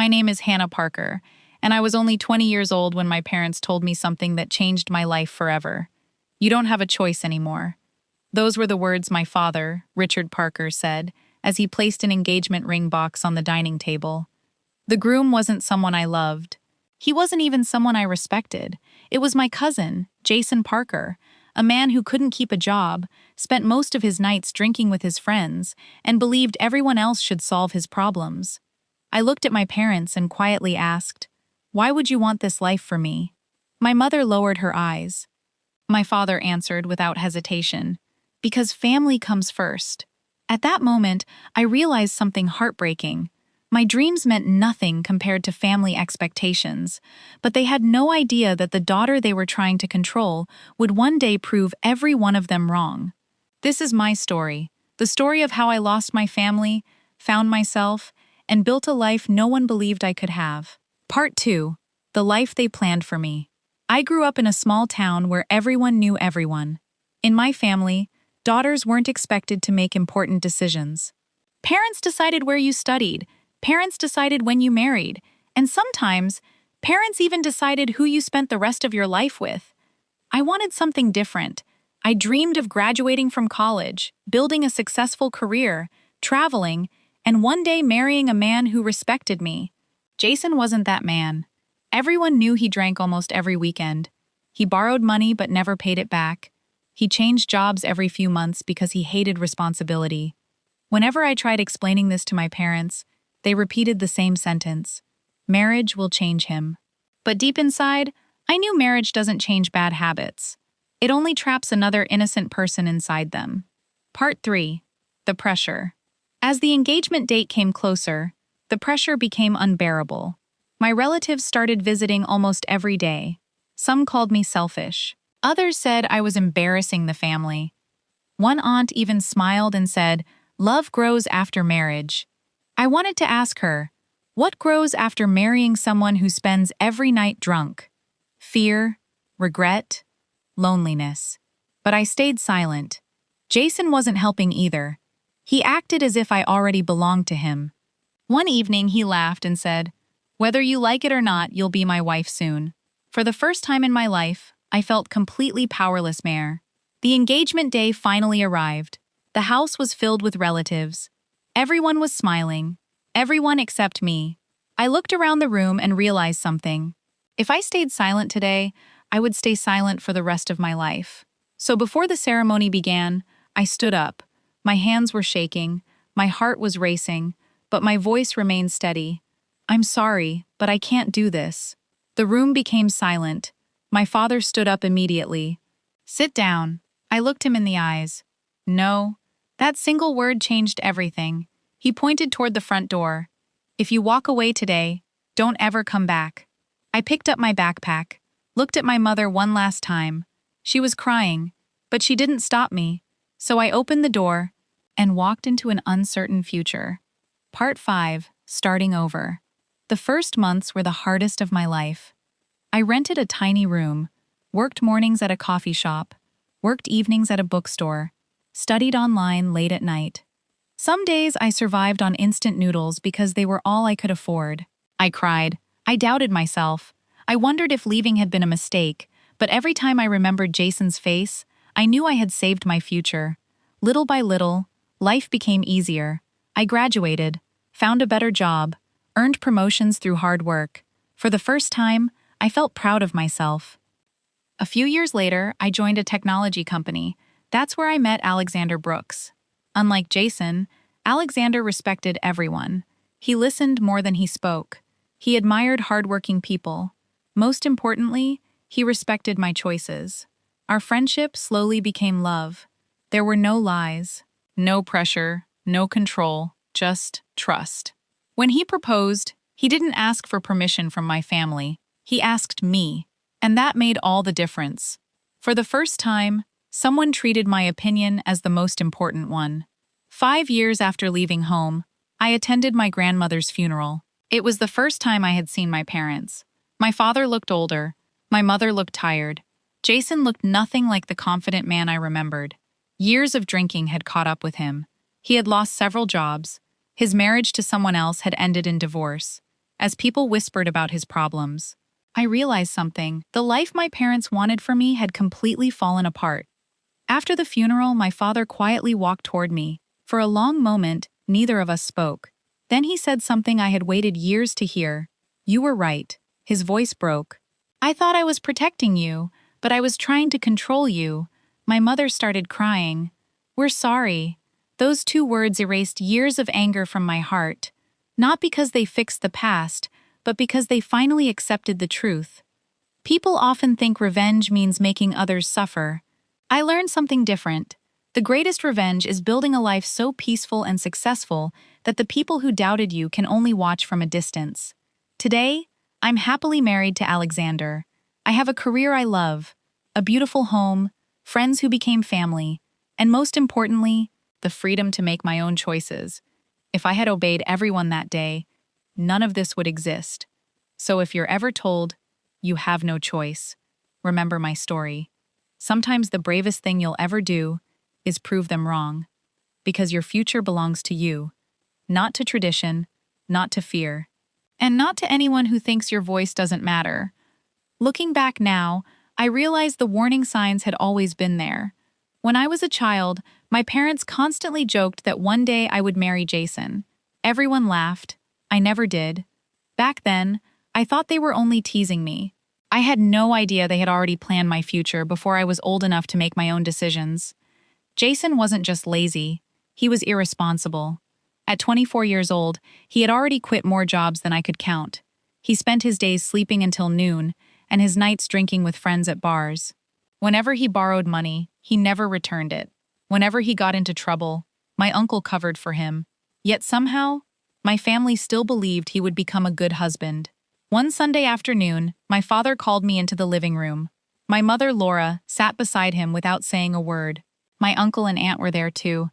My name is Hannah Parker, and I was only 20 years old when my parents told me something that changed my life forever. You don't have a choice anymore. Those were the words my father, Richard Parker, said as he placed an engagement ring box on the dining table. The groom wasn't someone I loved. He wasn't even someone I respected. It was my cousin, Jason Parker, a man who couldn't keep a job, spent most of his nights drinking with his friends, and believed everyone else should solve his problems. I looked at my parents and quietly asked, "Why would you want this life for me?" My mother lowered her eyes. My father answered without hesitation, "Because family comes first." At that moment, I realized something heartbreaking. My dreams meant nothing compared to family expectations, but they had no idea that the daughter they were trying to control would one day prove every one of them wrong. This is my story, the story of how I lost my family, found myself, and built a life no one believed I could have. Part 2. The life they planned for me. I grew up in a small town where everyone knew everyone. In my family, daughters weren't expected to make important decisions. Parents decided where you studied, parents decided when you married, and sometimes, parents even decided who you spent the rest of your life with. I wanted something different. I dreamed of graduating from college, building a successful career, traveling, and one day marrying a man who respected me. Jason wasn't that man. Everyone knew he drank almost every weekend. He borrowed money but never paid it back. He changed jobs every few months because he hated responsibility. Whenever I tried explaining this to my parents, they repeated the same sentence: "Marriage will change him." But deep inside, I knew marriage doesn't change bad habits. It only traps another innocent person inside them. Part 3. The pressure. As the engagement date came closer, the pressure became unbearable. My relatives started visiting almost every day. Some called me selfish. Others said I was embarrassing the family. One aunt even smiled and said, "Love grows after marriage." I wanted to ask her, what grows after marrying someone who spends every night drunk? Fear, regret, loneliness. But I stayed silent. Jason wasn't helping either. He acted as if I already belonged to him. One evening, he laughed and said, "Whether you like it or not, you'll be my wife soon." For the first time in my life, I felt completely powerless, Mare. The engagement day finally arrived. The house was filled with relatives. Everyone was smiling. Everyone except me. I looked around the room and realized something. If I stayed silent today, I would stay silent for the rest of my life. So before the ceremony began, I stood up. My hands were shaking, my heart was racing, but my voice remained steady. "I'm sorry, but I can't do this." The room became silent. My father stood up immediately. "Sit down." I looked him in the eyes. "No." That single word changed everything. He pointed toward the front door. "If you walk away today, don't ever come back." I picked up my backpack, looked at my mother one last time. She was crying, but she didn't stop me. So I opened the door and walked into an uncertain future. Part 5. Starting over. The first months were the hardest of my life. I rented a tiny room, worked mornings at a coffee shop, worked evenings at a bookstore, studied online late at night. Some days I survived on instant noodles because they were all I could afford. I cried. I doubted myself. I wondered if leaving had been a mistake, but every time I remembered Jason's face, I knew I had saved my future. Little by little, life became easier. I graduated, found a better job, earned promotions through hard work. For the first time, I felt proud of myself. A few years later, I joined a technology company. That's where I met Alexander Brooks. Unlike Jason, Alexander respected everyone. He listened more than he spoke. He admired hardworking people. Most importantly, he respected my choices. Our friendship slowly became love. There were no lies, no pressure, no control, just trust. When he proposed, he didn't ask for permission from my family. He asked me, and that made all the difference. For the first time, someone treated my opinion as the most important one. 5 years after leaving home, I attended my grandmother's funeral. It was the first time I had seen my parents. My father looked older. My mother looked tired. Jason looked nothing like the confident man I remembered. Years of drinking had caught up with him. He had lost several jobs. His marriage to someone else had ended in divorce. as people whispered about his problems. I realized something. The life my parents wanted for me had completely fallen apart. After the funeral, my father quietly walked toward me. For a long moment, neither of us spoke. Then he said something I had waited years to hear. "You were right." His voice broke. "I thought I was protecting you, but I was trying to control you." My mother started crying. "We're sorry." Those two words erased years of anger from my heart. Not because they fixed the past, but because they finally accepted the truth. People often think revenge means making others suffer. I learned something different. The greatest revenge is building a life so peaceful and successful that the people who doubted you can only watch from a distance. Today, I'm happily married to Alexander. I have a career I love, a beautiful home, friends who became family, and most importantly, the freedom to make my own choices. If I had obeyed everyone that day, none of this would exist. So if you're ever told, you have no choice, remember my story. Sometimes the bravest thing you'll ever do is prove them wrong, because your future belongs to you, not to tradition, not to fear, and not to anyone who thinks your voice doesn't matter. Looking back now, I realize the warning signs had always been there. When I was a child, my parents constantly joked that one day I would marry Jason. Everyone laughed. I never did. Back then, I thought they were only teasing me. I had no idea they had already planned my future before I was old enough to make my own decisions. Jason wasn't just lazy, he was irresponsible. At 24 years old, he had already quit more jobs than I could count. He spent his days sleeping until noon, and his nights drinking with friends at bars. Whenever he borrowed money, he never returned it. Whenever he got into trouble, my uncle covered for him. Yet somehow, my family still believed he would become a good husband. One Sunday afternoon, my father called me into the living room. My mother, Laura, sat beside him without saying a word. My uncle and aunt were there too.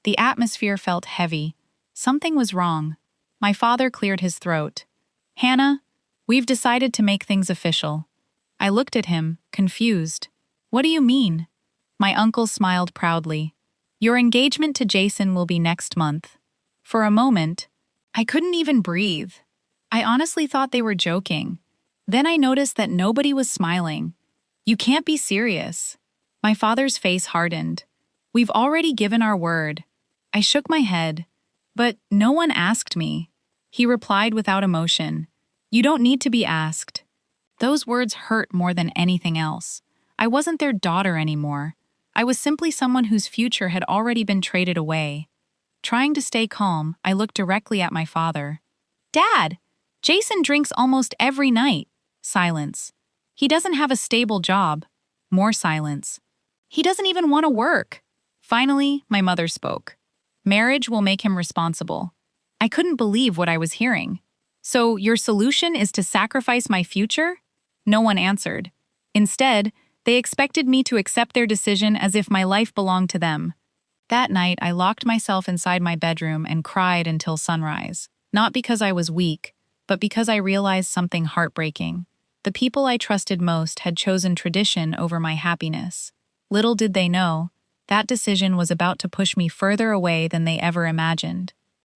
The atmosphere felt heavy. Something was wrong. My father cleared his throat. "Hannah, we've decided to make things official." I looked at him, confused. "What do you mean?" My uncle smiled proudly. "Your engagement to Jason will be next month." For a moment, I couldn't even breathe. I honestly thought they were joking. Then I noticed that nobody was smiling. "You can't be serious." My father's face hardened. "We've already given our word." I shook my head. "But no one asked me." He replied without emotion. "You don't need to be asked." Those words hurt more than anything else. I wasn't their daughter anymore. I was simply someone whose future had already been traded away. Trying to stay calm, I looked directly at my father. "Dad, Jason drinks almost every night." Silence. "He doesn't have a stable job." More silence. "He doesn't even want to work." Finally, my mother spoke. "Marriage will make him responsible." I couldn't believe what I was hearing. "So your solution is to sacrifice my future?" No one answered. Instead, they expected me to accept their decision as if my life belonged to them. That night, I locked myself inside my bedroom and cried until sunrise. Not because I was weak, but because I realized something heartbreaking. The people I trusted most had chosen tradition over my happiness. Little did they know, that decision was about to push me further away than they ever imagined.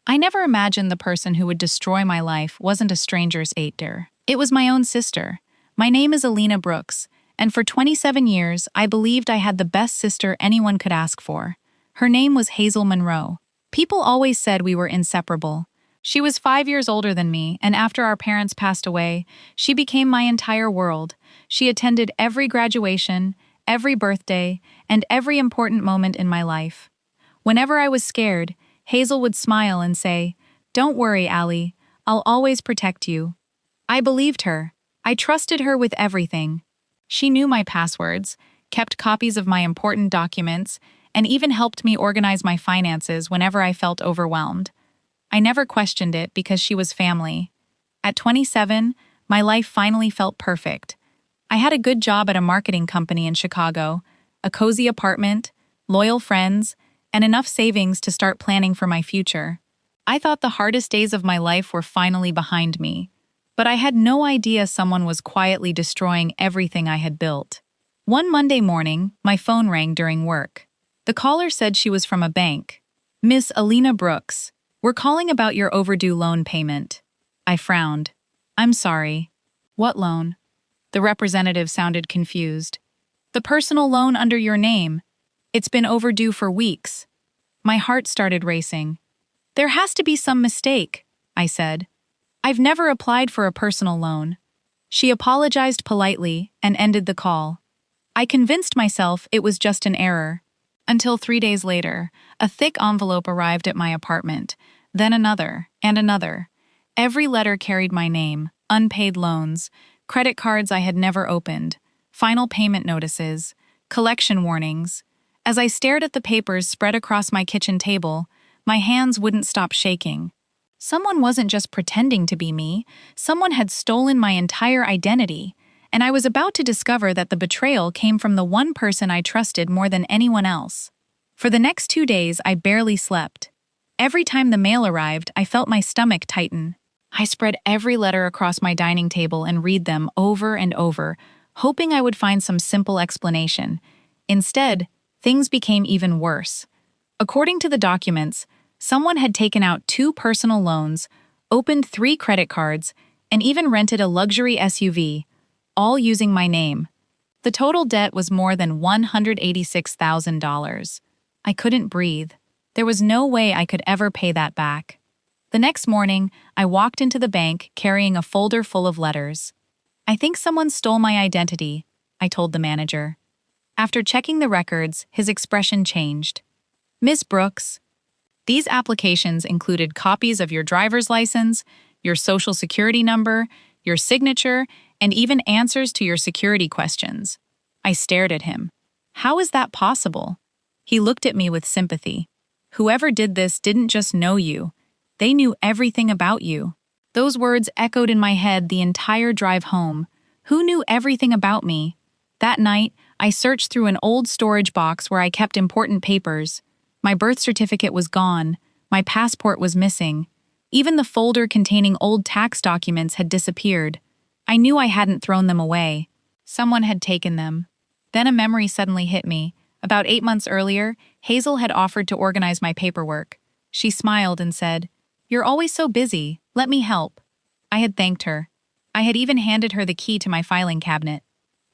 I never imagined the person who would destroy my life wasn't a stranger's aider. It was my own sister. My name is Alina Brooks, and for 27 years, I believed I had the best sister anyone could ask for. Her name was Hazel Monroe. People always said we were inseparable. She was 5 years older than me, and after our parents passed away, she became my entire world. She attended every graduation, every birthday, and every important moment in my life. Whenever I was scared, Hazel would smile and say, "Don't worry, Allie, I'll always protect you." I believed her. I trusted her with everything. She knew my passwords, kept copies of my important documents, and even helped me organize my finances whenever I felt overwhelmed. I never questioned it because she was family. At 27, my life finally felt perfect. I had a good job at a marketing company in Chicago, a cozy apartment, loyal friends, and enough savings to start planning for my future. I thought the hardest days of my life were finally behind me, but I had no idea someone was quietly destroying everything I had built. One Monday morning, my phone rang during work. The caller said she was from a bank. "Miss Alina Brooks, we're calling about your overdue loan payment." I frowned. I'm sorry. What loan? The representative sounded confused. The personal loan under your name. It's been overdue for weeks. My heart started racing. There has to be some mistake, I said. I've never applied for a personal loan. She apologized politely and ended the call. I convinced myself it was just an error. Until 3 days later, a thick envelope arrived at my apartment, then another and another. Every letter carried my name, unpaid loans, credit cards I had never opened, final payment notices, collection warnings. As I stared at the papers spread across my kitchen table, my hands wouldn't stop shaking. Someone wasn't just pretending to be me, someone had stolen my entire identity, and I was about to discover that the betrayal came from the one person I trusted more than anyone else. For the next 2 days, I barely slept. Every time the mail arrived, I felt my stomach tighten. I spread every letter across my dining table and read them over and over, hoping I would find some simple explanation. Instead, things became even worse. According to the documents, someone had taken out 2 personal loans, opened 3 credit cards, and even rented a luxury SUV, all using my name. The total debt was more than $186,000. I couldn't breathe. There was no way I could ever pay that back. The next morning, I walked into the bank carrying a folder full of letters. I think someone stole my identity, I told the manager. After checking the records, his expression changed. Miss Brooks, these applications included copies of your driver's license, your social security number, your signature, and even answers to your security questions. I stared at him. How is that possible? He looked at me with sympathy. Whoever did this didn't just know you. They knew everything about you. Those words echoed in my head the entire drive home. Who knew everything about me? That night, I searched through an old storage box where I kept important papers. My birth certificate was gone. My passport was missing. Even the folder containing old tax documents had disappeared. I knew I hadn't thrown them away. Someone had taken them. Then a memory suddenly hit me. About 8 months earlier, Hazel had offered to organize my paperwork. She smiled and said, "You're always so busy. Let me help." I had thanked her. I had even handed her the key to my filing cabinet.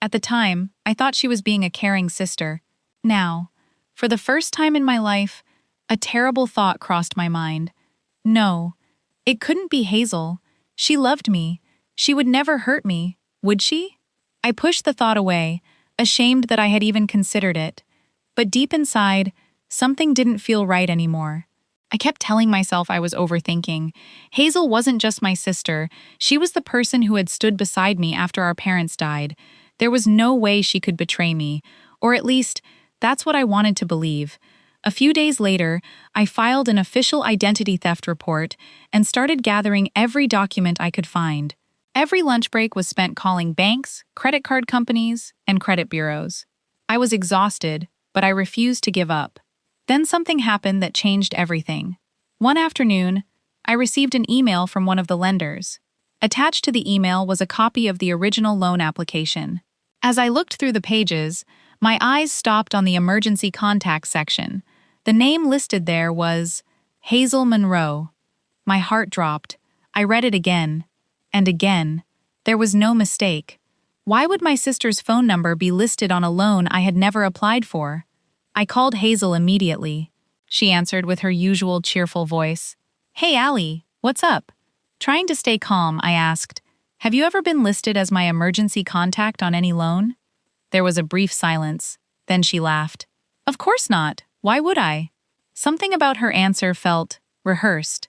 At the time, I thought she was being a caring sister. Now, for the first time in my life, a terrible thought crossed my mind. No, it couldn't be Hazel. She loved me. She would never hurt me, would she? I pushed the thought away, ashamed that I had even considered it. But deep inside, something didn't feel right anymore. I kept telling myself I was overthinking. Hazel wasn't just my sister. She was the person who had stood beside me after our parents died. There was no way she could betray me, or at least, that's what I wanted to believe. A few days later, I filed an official identity theft report and started gathering every document I could find. Every lunch break was spent calling banks, credit card companies, and credit bureaus. I was exhausted, but I refused to give up. Then something happened that changed everything. One afternoon, I received an email from one of the lenders. Attached to the email was a copy of the original loan application. As I looked through the pages, my eyes stopped on the emergency contacts section. The name listed there was Hazel Monroe. My heart dropped. I read it again. And again. There was no mistake. Why would my sister's phone number be listed on a loan I had never applied for? I called Hazel immediately. She answered with her usual cheerful voice. "Hey, Allie, what's up?" Trying to stay calm, I asked, "Have you ever been listed as my emergency contact on any loan?" There was a brief silence. Then she laughed. "Of course not. Why would I?" Something about her answer felt rehearsed.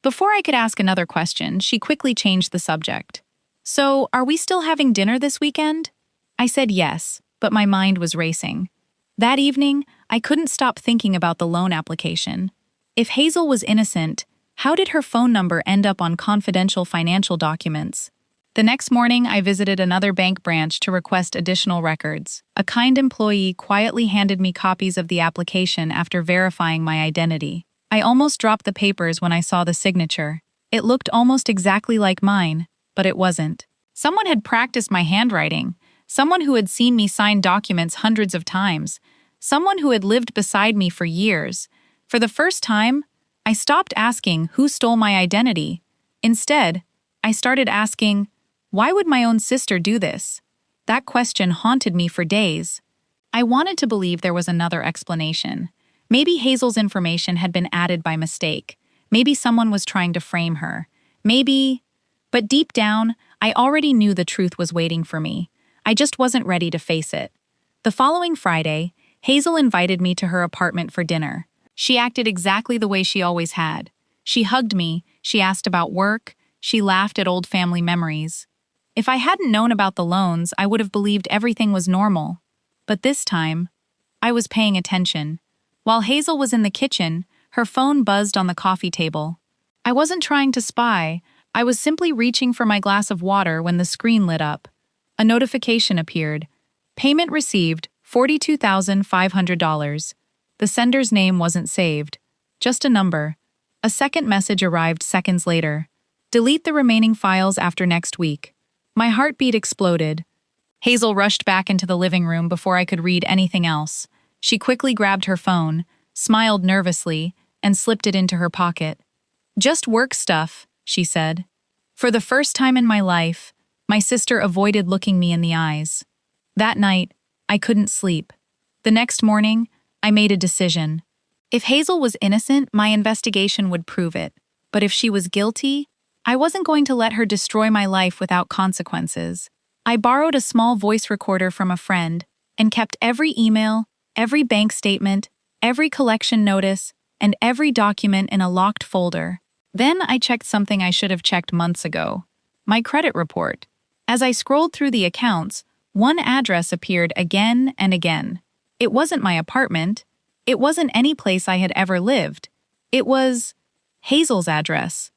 Before I could ask another question, she quickly changed the subject. "So, are we still having dinner this weekend?" I said yes, but my mind was racing. That evening, I couldn't stop thinking about the loan application. If Hazel was innocent, how did her phone number end up on confidential financial documents? The next morning, I visited another bank branch to request additional records. A kind employee quietly handed me copies of the application after verifying my identity. I almost dropped the papers when I saw the signature. It looked almost exactly like mine, but it wasn't. Someone had practiced my handwriting. Someone who had seen me sign documents hundreds of times. Someone who had lived beside me for years. For the first time, I stopped asking who stole my identity. Instead, I started asking, why would my own sister do this? That question haunted me for days. I wanted to believe there was another explanation. Maybe Hazel's information had been added by mistake. Maybe someone was trying to frame her. Maybe... But deep down, I already knew the truth was waiting for me. I just wasn't ready to face it. The following Friday, Hazel invited me to her apartment for dinner. She acted exactly the way she always had. She hugged me, she asked about work, she laughed at old family memories. If I hadn't known about the loans, I would have believed everything was normal. But this time, I was paying attention. While Hazel was in the kitchen, her phone buzzed on the coffee table. I wasn't trying to spy. I was simply reaching for my glass of water when the screen lit up. A notification appeared. Payment received, $42,500. The sender's name wasn't saved. Just a number. A second message arrived seconds later. Delete the remaining files after next week. My heartbeat exploded. Hazel rushed back into the living room before I could read anything else. She quickly grabbed her phone, smiled nervously, and slipped it into her pocket. Just work stuff, she said. For the first time in my life, my sister avoided looking me in the eyes. That night, I couldn't sleep. The next morning, I made a decision. If Hazel was innocent, my investigation would prove it. But if she was guilty, I wasn't going to let her destroy my life without consequences. I borrowed a small voice recorder from a friend and kept every email, every bank statement, every collection notice, and every document in a locked folder. Then I checked something I should have checked months ago: my credit report. As I scrolled through the accounts, one address appeared again and again. It wasn't my apartment. It wasn't any place I had ever lived. It was Hazel's address.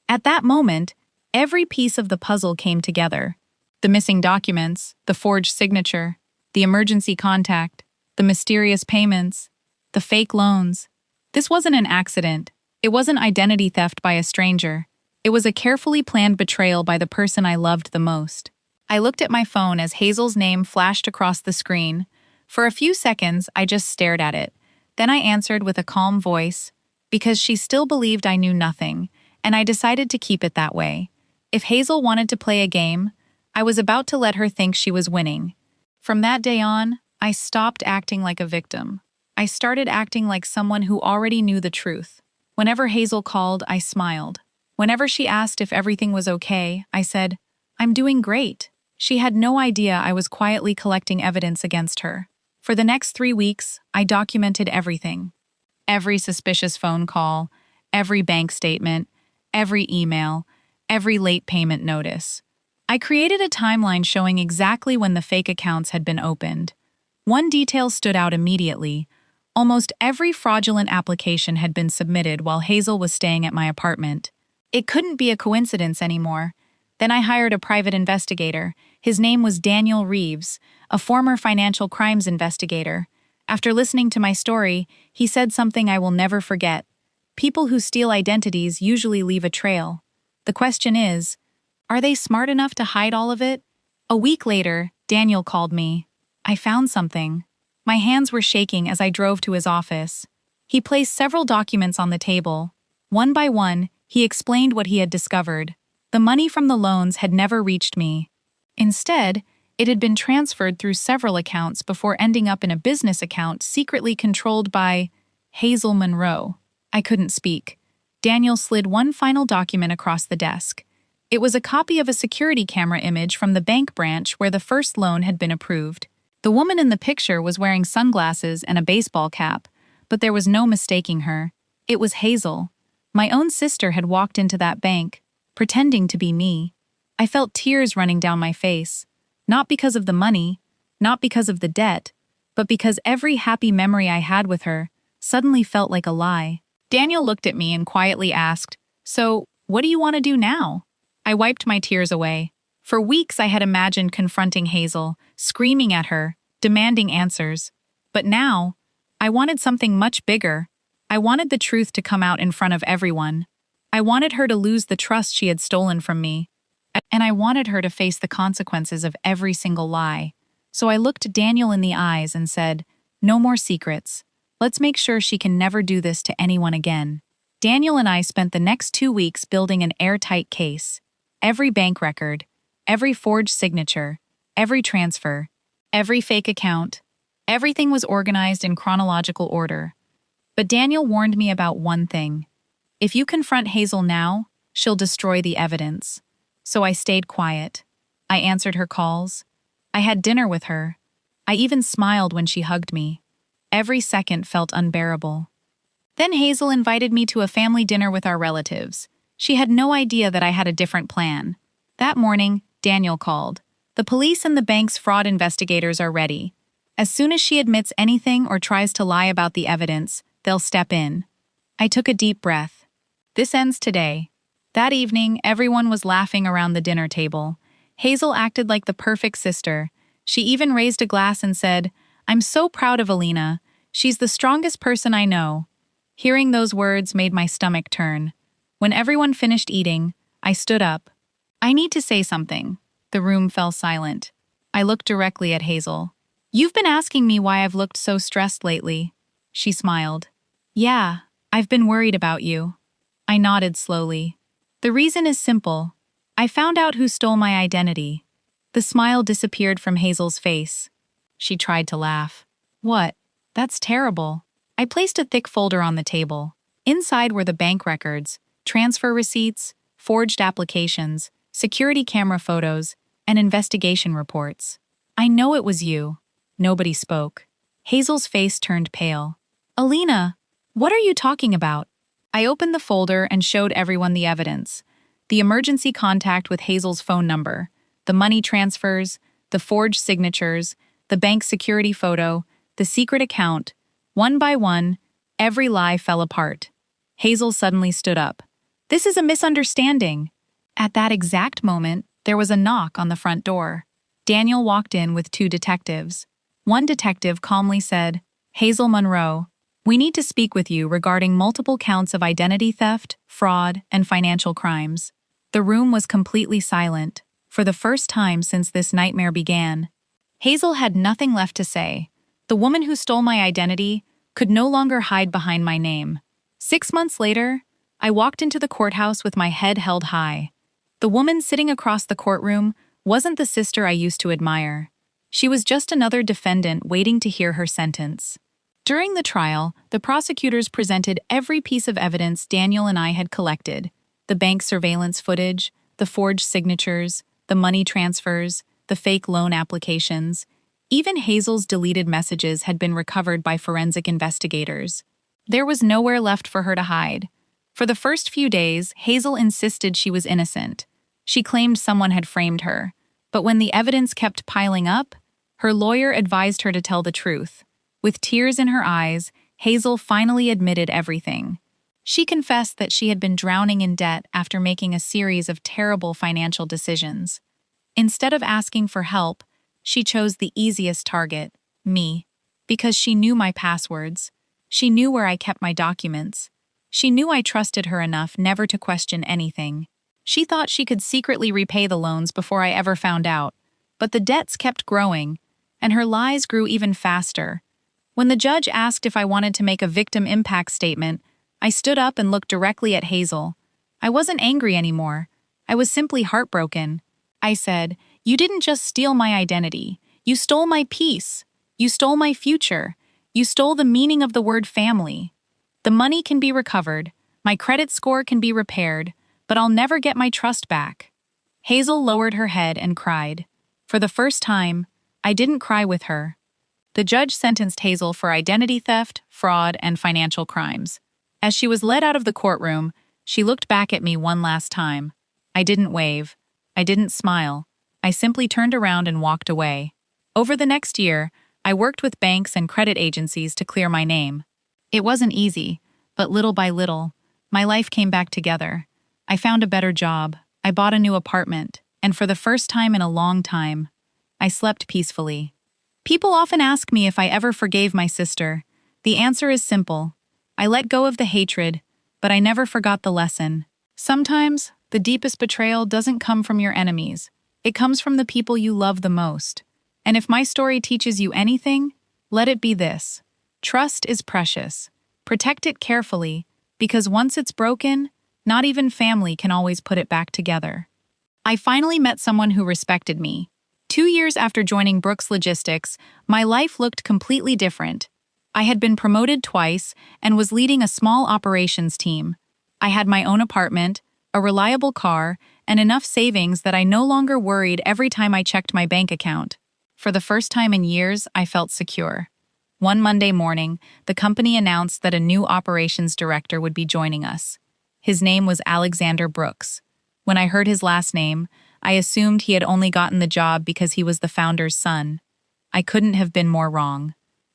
At that moment, every piece of the puzzle came together. The missing documents, the forged signature, the emergency contact, the mysterious payments, the fake loans. This wasn't an accident. It wasn't identity theft by a stranger. It was a carefully planned betrayal by the person I loved the most. I looked at my phone as Hazel's name flashed across the screen. For a few seconds, I just stared at it. Then I answered with a calm voice, because she still believed I knew nothing, and I decided to keep it that way. If Hazel wanted to play a game, I was about to let her think she was winning. From that day on, I stopped acting like a victim. I started acting like someone who already knew the truth. Whenever Hazel called, I smiled. Whenever she asked if everything was okay, I said, "I'm doing great." She had no idea I was quietly collecting evidence against her. For the next 3 weeks, I documented everything. Every suspicious phone call, every bank statement, every email, every late payment notice. I created a timeline showing exactly when the fake accounts had been opened. One detail stood out immediately. Almost every fraudulent application had been submitted while Hazel was staying at my apartment. It couldn't be a coincidence anymore. Then I hired a private investigator. His name was Daniel Reeves, a former financial crimes investigator. After listening to my story, he said something I will never forget. People who steal identities usually leave a trail. The question is, are they smart enough to hide all of it? A week later, Daniel called me. I found something. My hands were shaking as I drove to his office. He placed several documents on the table. One by one, he explained what he had discovered. The money from the loans had never reached me. Instead, it had been transferred through several accounts before ending up in a business account secretly controlled by Hazel Monroe. I couldn't speak. Daniel slid one final document across the desk. It was a copy of a security camera image from the bank branch where the first loan had been approved. The woman in the picture was wearing sunglasses and a baseball cap, but there was no mistaking her. It was Hazel. My own sister had walked into that bank, pretending to be me. I felt tears running down my face, not because of the money, not because of the debt, but because every happy memory I had with her suddenly felt like a lie. Daniel looked at me and quietly asked, "So, what do you want to do now?" I wiped my tears away. For weeks I had imagined confronting Hazel, screaming at her, demanding answers. But now, I wanted something much bigger. I wanted the truth to come out in front of everyone. I wanted her to lose the trust she had stolen from me. And I wanted her to face the consequences of every single lie. So I looked Daniel in the eyes and said, "No more secrets. Let's make sure she can never do this to anyone again." Daniel and I spent the next 2 weeks building an airtight case. Every bank record, every forged signature, every transfer, every fake account, everything was organized in chronological order. But Daniel warned me about one thing. If you confront Hazel now, she'll destroy the evidence. So I stayed quiet. I answered her calls. I had dinner with her. I even smiled when she hugged me. Every second felt unbearable. Then Hazel invited me to a family dinner with our relatives. She had no idea that I had a different plan. That morning, Daniel called. The police and the bank's fraud investigators are ready. As soon as she admits anything or tries to lie about the evidence, they'll step in. I took a deep breath. This ends today. That evening, everyone was laughing around the dinner table. Hazel acted like the perfect sister. She even raised a glass and said, "I'm so proud of Alina. She's the strongest person I know." Hearing those words made my stomach turn. When everyone finished eating, I stood up. "I need to say something." The room fell silent. I looked directly at Hazel. "You've been asking me why I've looked so stressed lately." She smiled. "Yeah, I've been worried about you." I nodded slowly. "The reason is simple. I found out who stole my identity." The smile disappeared from Hazel's face. She tried to laugh. "What? That's terrible." I placed a thick folder on the table. Inside were the bank records, transfer receipts, forged applications, security camera photos, and investigation reports. "I know it was you." Nobody spoke. Hazel's face turned pale. "Alina, what are you talking about?" I opened the folder and showed everyone the evidence. The emergency contact with Hazel's phone number, the money transfers, the forged signatures, the bank security photo, the secret account. One by one, every lie fell apart. Hazel suddenly stood up. "This is a misunderstanding." At that exact moment, there was a knock on the front door. Daniel walked in with 2 detectives. One detective calmly said, "Hazel Monroe, we need to speak with you regarding multiple counts of identity theft, fraud, and financial crimes." The room was completely silent, for the first time since this nightmare began. Hazel had nothing left to say. The woman who stole my identity could no longer hide behind my name. 6 months later, I walked into the courthouse with my head held high. The woman sitting across the courtroom wasn't the sister I used to admire. She was just another defendant waiting to hear her sentence. During the trial, the prosecutors presented every piece of evidence Daniel and I had collected: the bank surveillance footage, the forged signatures, the money transfers, the fake loan applications. Even Hazel's deleted messages had been recovered by forensic investigators. There was nowhere left for her to hide. For the first few days, Hazel insisted she was innocent. She claimed someone had framed her. But when the evidence kept piling up, her lawyer advised her to tell the truth. With tears in her eyes, Hazel finally admitted everything. She confessed that she had been drowning in debt after making a series of terrible financial decisions. Instead of asking for help, she chose the easiest target, me, because she knew my passwords. She knew where I kept my documents. She knew I trusted her enough never to question anything. She thought she could secretly repay the loans before I ever found out, but the debts kept growing, and her lies grew even faster. When the judge asked if I wanted to make a victim impact statement, I stood up and looked directly at Hazel. I wasn't angry anymore. I was simply heartbroken. I said, "You didn't just steal my identity. You stole my peace. You stole my future. You stole the meaning of the word family. The money can be recovered. My credit score can be repaired, but I'll never get my trust back." Hazel lowered her head and cried. For the first time, I didn't cry with her. The judge sentenced Hazel for identity theft, fraud, and financial crimes. As she was led out of the courtroom, she looked back at me one last time. I didn't wave. I didn't smile. I simply turned around and walked away. Over the next year, I worked with banks and credit agencies to clear my name. It wasn't easy, but little by little, my life came back together. I found a better job, I bought a new apartment, and for the first time in a long time, I slept peacefully. People often ask me if I ever forgave my sister. The answer is simple. I let go of the hatred, but I never forgot the lesson. Sometimes, the deepest betrayal doesn't come from your enemies. It comes from the people you love the most. And if my story teaches you anything, let it be this. Trust is precious. Protect it carefully, because once it's broken, not even family can always put it back together. I finally met someone who respected me. 2 years after joining Brooks Logistics, my life looked completely different. I had been promoted twice and was leading a small operations team. I had my own apartment, a reliable car, and enough savings that I no longer worried every time I checked my bank account. For the first time in years, I felt secure. One Monday morning, the company announced that a new operations director would be joining us. His name was Alexander Brooks. When I heard his last name, I assumed he had only gotten the job because he was the founder's son. I couldn't have been more wrong.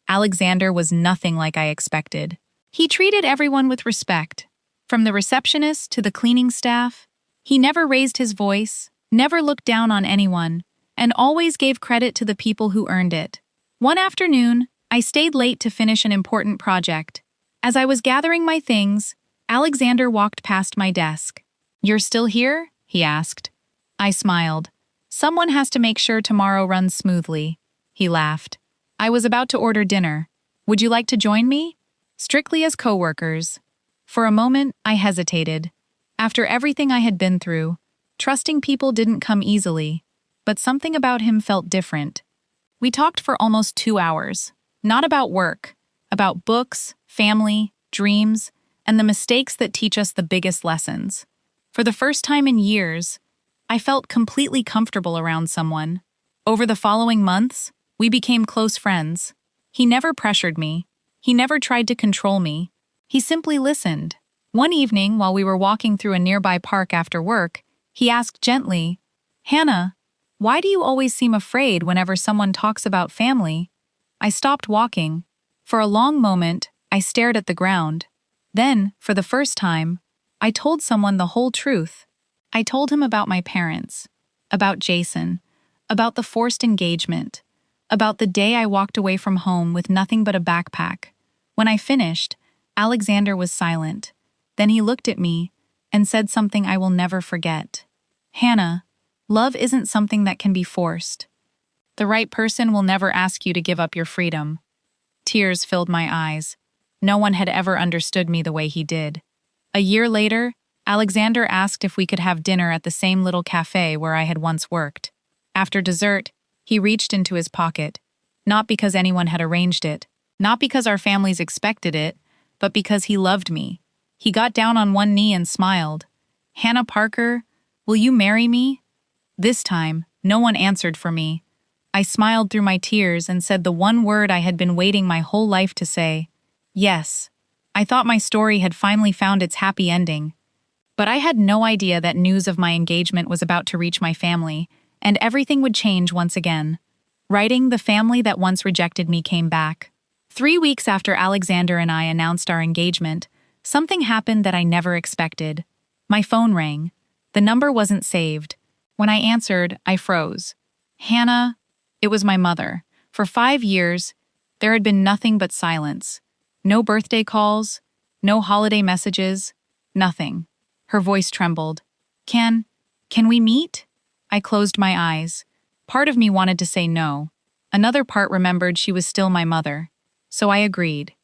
Alexander was nothing like I expected. He treated everyone with respect, from the receptionist to the cleaning staff. He never raised his voice, never looked down on anyone, and always gave credit to the people who earned it. One afternoon, I stayed late to finish an important project. As I was gathering my things, Alexander walked past my desk. "You're still here?" he asked. I smiled. "Someone has to make sure tomorrow runs smoothly." He laughed. "I was about to order dinner. Would you like to join me?" "Strictly as coworkers." For a moment, I hesitated. After everything I had been through, trusting people didn't come easily, but something about him felt different. We talked for almost 2 hours, not about work, about books, family, dreams, and the mistakes that teach us the biggest lessons. For the first time in years, I felt completely comfortable around someone. Over the following months, we became close friends. He never pressured me. He never tried to control me. He simply listened. One evening, while we were walking through a nearby park after work, he asked gently, "Hannah, why do you always seem afraid whenever someone talks about family?" I stopped walking. For a long moment, I stared at the ground. Then, for the first time, I told someone the whole truth. I told him about my parents, about Jason, about the forced engagement, about the day I walked away from home with nothing but a backpack. When I finished, Alexander was silent. Then he looked at me and said something I will never forget. "Hannah, love isn't something that can be forced. The right person will never ask you to give up your freedom." Tears filled my eyes. No one had ever understood me the way he did. A year later, Alexander asked if we could have dinner at the same little cafe where I had once worked. After dessert, he reached into his pocket, not because anyone had arranged it, not because our families expected it, but because he loved me. He got down on one knee and smiled. "Hannah Parker, will you marry me?" This time, no one answered for me. I smiled through my tears and said the one word I had been waiting my whole life to say: yes. I thought my story had finally found its happy ending. But I had no idea that news of my engagement was about to reach my family, and everything would change once again. Writing, the family that once rejected me came back. 3 weeks after Alexander and I announced our engagement, something happened that I never expected. My phone rang. The number wasn't saved. When I answered, I froze. "Hannah," it was my mother. For 5 years, there had been nothing but silence. No birthday calls, no holiday messages, nothing. Her voice trembled. Can we meet?" I closed my eyes. Part of me wanted to say no. Another part remembered she was still my mother. So I agreed.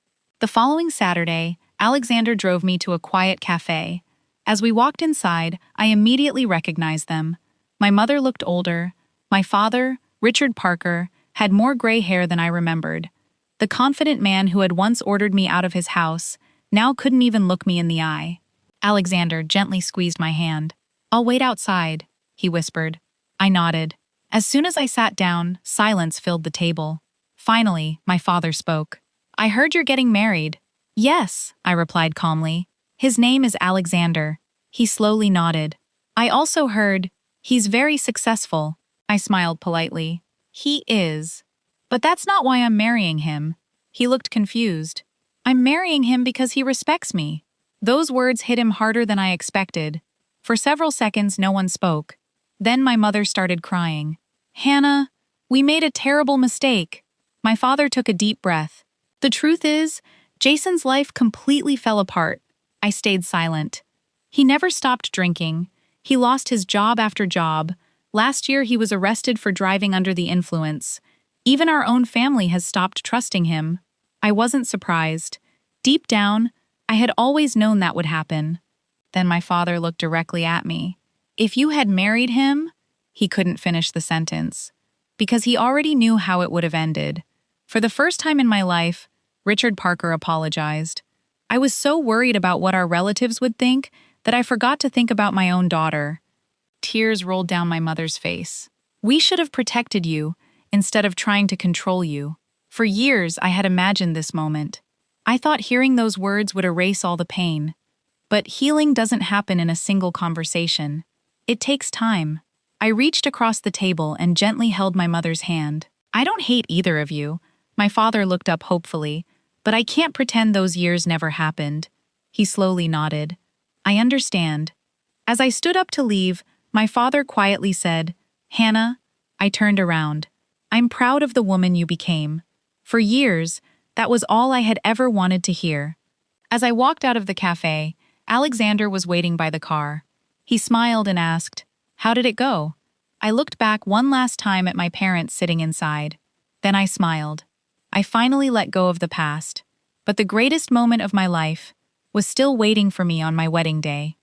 The following Saturday, Alexander drove me to a quiet cafe. As we walked inside, I immediately recognized them. My mother looked older. My father, Richard Parker, had more gray hair than I remembered. The confident man who had once ordered me out of his house now couldn't even look me in the eye. Alexander gently squeezed my hand. "I'll wait outside," he whispered. I nodded. As soon as I sat down, silence filled the table. Finally, my father spoke. "I heard you're getting married." "Yes," I replied calmly. "His name is Alexander." He slowly nodded. "I also heard he's very successful." I smiled politely. "He is. But that's not why I'm marrying him." He looked confused. "I'm marrying him because he respects me." Those words hit him harder than I expected. For several seconds, no one spoke. Then my mother started crying. "Hannah, we made a terrible mistake." My father took a deep breath. "The truth is, Jason's life completely fell apart." I stayed silent. He never stopped drinking. He lost his job after job. Last year, he was arrested for driving under the influence. Even our own family has stopped trusting him. I wasn't surprised. Deep down, I had always known that would happen. Then my father looked directly at me. If you had married him, he couldn't finish the sentence, because he already knew how it would have ended. For the first time in my life, Richard Parker apologized. I was so worried about what our relatives would think that I forgot to think about my own daughter. Tears rolled down my mother's face. We should have protected you instead of trying to control you. For years, I had imagined this moment. I thought hearing those words would erase all the pain. But healing doesn't happen in a single conversation. It takes time. I reached across the table and gently held my mother's hand. I don't hate either of you. My father looked up hopefully, but I can't pretend those years never happened. He slowly nodded. I understand. As I stood up to leave, my father quietly said, Hannah, I turned around. I'm proud of the woman you became. For years, that was all I had ever wanted to hear. As I walked out of the cafe, Alexander was waiting by the car. He smiled and asked, How did it go? I looked back one last time at my parents sitting inside. Then I smiled. I finally let go of the past. But the greatest moment of my life was still waiting for me on my wedding day.